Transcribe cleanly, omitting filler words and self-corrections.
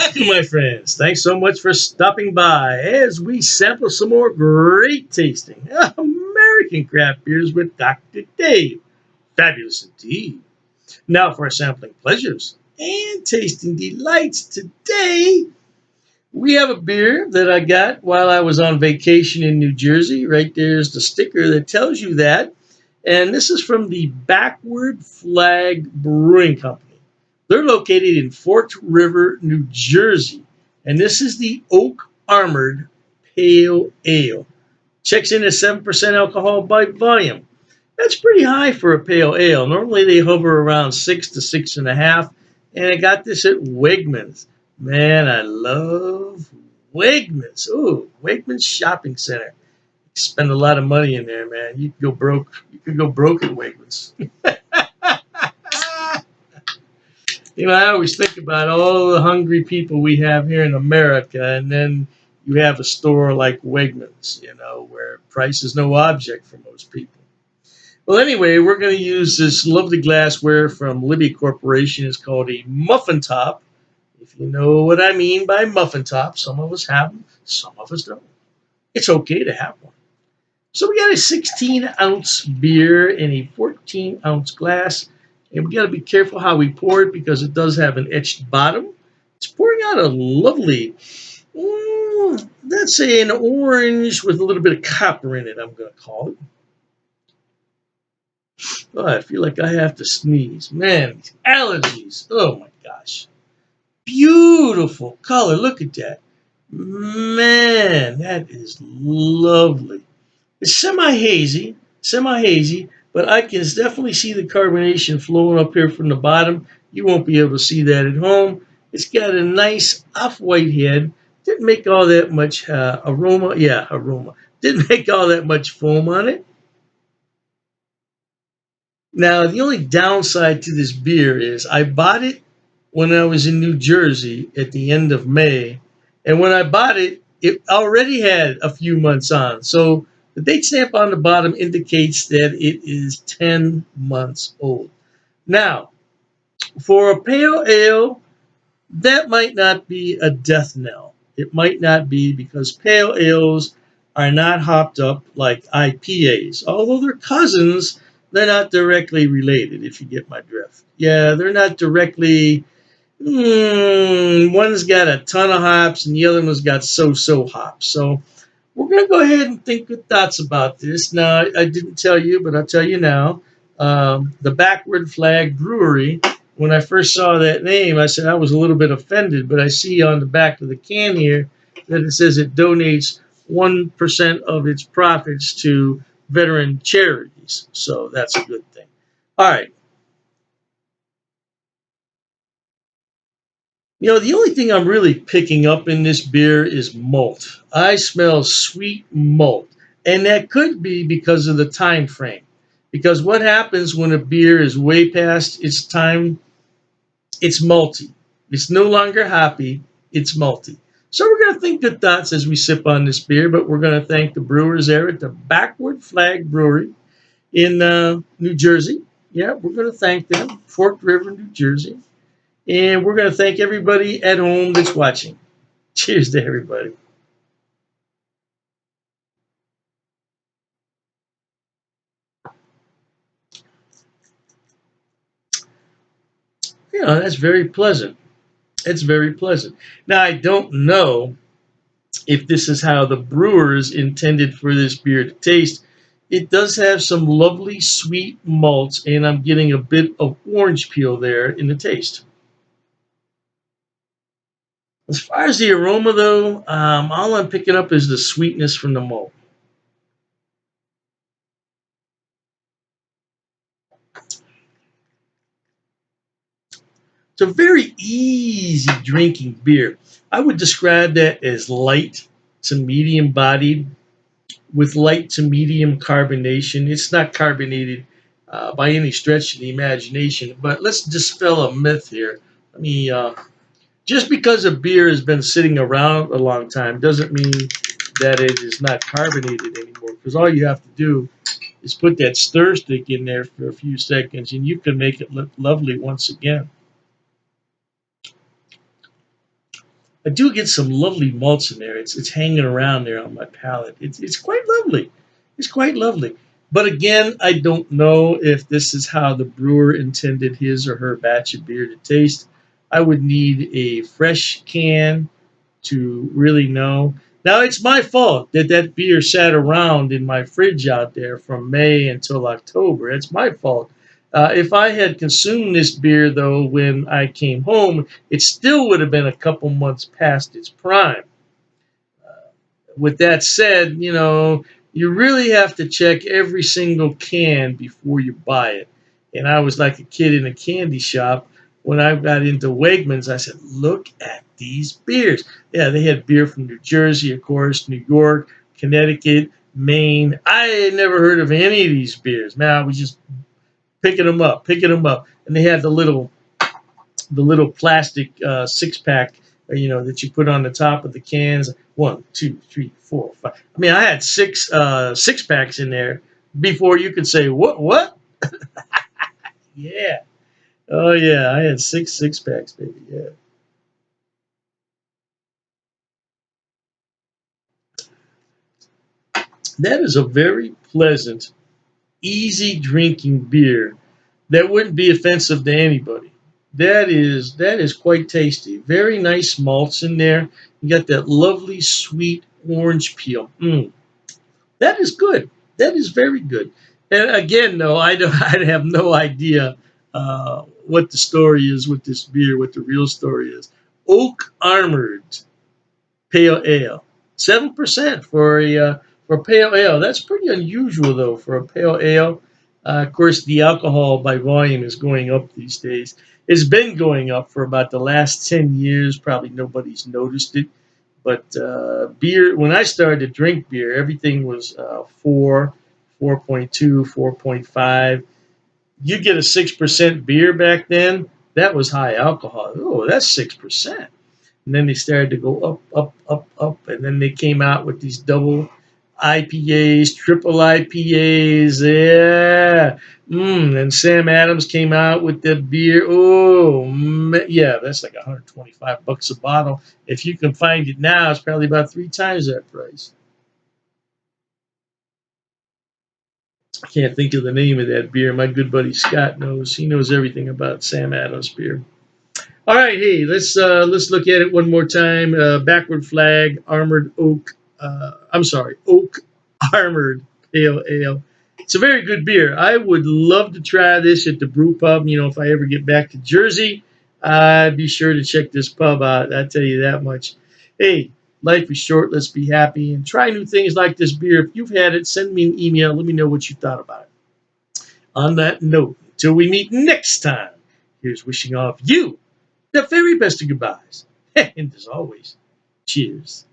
Welcome, my friends. Thanks so much for stopping by as we sample some more great tasting American craft beers with Dr. Dave. Fabulous indeed. Now for our sampling pleasures and tasting delights. Today, we have a beer that I got while I was on vacation in New Jersey. Right there's the sticker that tells you that. And this is from the Backward Flag Brewing Company. They're located in Fort River, New Jersey. And this is the Oak Armored Pale Ale. Checks in at 7% alcohol by volume. That's pretty high for a pale ale. Normally they hover around 6 to 6.5. And I got this at Wegmans. Man, I love Wegmans. Oh, Wegmans Shopping Center. Spend a lot of money in there, man. You could go broke. You could go broke at Wegmans. I always think about all the hungry people we have here in America, and then you have a store like Wegmans, where price is no object for most people. Well, anyway, we're going to use this lovely glassware from Libby Corporation. It's called a muffin top. If you know what I mean by muffin top, some of us have them, some of us don't. It's okay to have one. So we got a 16-ounce beer in a 14-ounce glass. And we got to be careful how we pour it because it does have an etched bottom. It's pouring out a lovely, let's say an orange with a little bit of copper in it, I'm going to call it. Oh, I feel like I have to sneeze. Man, these allergies. Oh my gosh. Beautiful color. Look at that. Man, that is lovely. It's semi-hazy, but I can definitely see the carbonation flowing up here from the bottom. You won't be able to see that at home. It's got a nice off-white head. Didn't make all that much aroma. Yeah, aroma. Didn't make all that much foam on it. Now, the only downside to this beer is I bought it when I was in New Jersey at the end of May. And when I bought it, it already had a few months on. So the date stamp on the bottom indicates that it is 10 months old. Now, for a pale ale, that might not be a death knell. It might not be because pale ales are not hopped up like IPAs. Although they're cousins, they're not directly related, if you get my drift. Yeah, they're not directly. One's got a ton of hops and the other one's got so-so hops. So we're going to go ahead and think good thoughts about this. Now, I didn't tell you, but I'll tell you now. The Backward Flag Brewery, when I first saw that name, I said I was a little bit offended, but I see on the back of the can here that it says it donates 1% of its profits to veteran charities. So that's a good thing. All right. The only thing I'm really picking up in this beer is malt. I smell sweet malt. And that could be because of the time frame. Because what happens when a beer is way past its time, it's malty. It's no longer hoppy, it's malty. So we're going to think good thoughts as we sip on this beer, but we're going to thank the brewers there at the Backward Flag Brewery in New Jersey. Yeah, we're going to thank them, Forked River, New Jersey. And we're going to thank everybody at home that's watching. Cheers to everybody. That's very pleasant. It's very pleasant. Now, I don't know if this is how the brewers intended for this beer to taste. It does have some lovely sweet malts, and I'm getting a bit of orange peel there in the taste. As far as the aroma, though, all I'm picking up is the sweetness from the malt. It's a very easy drinking beer. I would describe that as light to medium bodied with light to medium carbonation. It's not carbonated by any stretch of the imagination, but let's dispel a myth here. I mean, just because a beer has been sitting around a long time doesn't mean that it is not carbonated anymore, because all you have to do is put that stir stick in there for a few seconds and you can make it look lovely once again. I do get some lovely malts in there. It's hanging around there on my palate. It's quite lovely. It's quite lovely. But again, I don't know if this is how the brewer intended his or her batch of beer to taste. I would need a fresh can to really know. Now it's my fault that that beer sat around in my fridge out there from May until October. It's my fault. If I had consumed this beer though when I came home, it still would have been a couple months past its prime. With that said, you really have to check every single can before you buy it. And I was like a kid in a candy shop when I got into Wegmans. I said, "Look at these beers." Yeah, they had beer from New Jersey, of course, New York, Connecticut, Maine. I had never heard of any of these beers. Man, I was just picking them up, and they had the little plastic 6 pack, that you put on the top of the cans. 1, 2, 3, 4, 5. I mean, I had 6 packs in there before you could say what? What? Yeah. Oh yeah, I had six packs, baby. Yeah. That is a very pleasant, easy drinking beer that wouldn't be offensive to anybody. That is quite tasty. Very nice malts in there. You got that lovely sweet orange peel. That is good. That is very good. And again, though, I have no idea what the story is with this beer. What the real story is. Oak Armored Pale Ale, 7% for pale ale. That's pretty unusual though for a pale ale. Of course, the alcohol by volume is going up these days. It's been going up for about the last 10 years. Probably nobody's noticed it, but beer. When I started to drink beer, everything was 4.2, 4.5. You get a 6% beer back then. That was high alcohol. Oh, that's 6%. And then they started to go up, up, up, up, and then they came out with these double IPAs, triple IPAs. Yeah. And Sam Adams came out with the beer. Oh, yeah, that's like $125 a bottle. If you can find it now, it's probably about 3 times that price. I can't think of the name of that beer. My good buddy Scott knows. He knows everything about Sam Adams beer. All right, hey, let's look at it one more time. Backward flag, armored oak. I'm sorry, oak armored pale ale. It's a very good beer. I would love to try this at the brew pub. If I ever get back to Jersey, I'd be sure to check this pub out. I tell you that much. Hey, life is short. Let's be happy and try new things like this beer. If you've had it, send me an email. Let me know what you thought about it. On that note, until we meet next time, here's wishing off you the very best of goodbyes. And as always, cheers.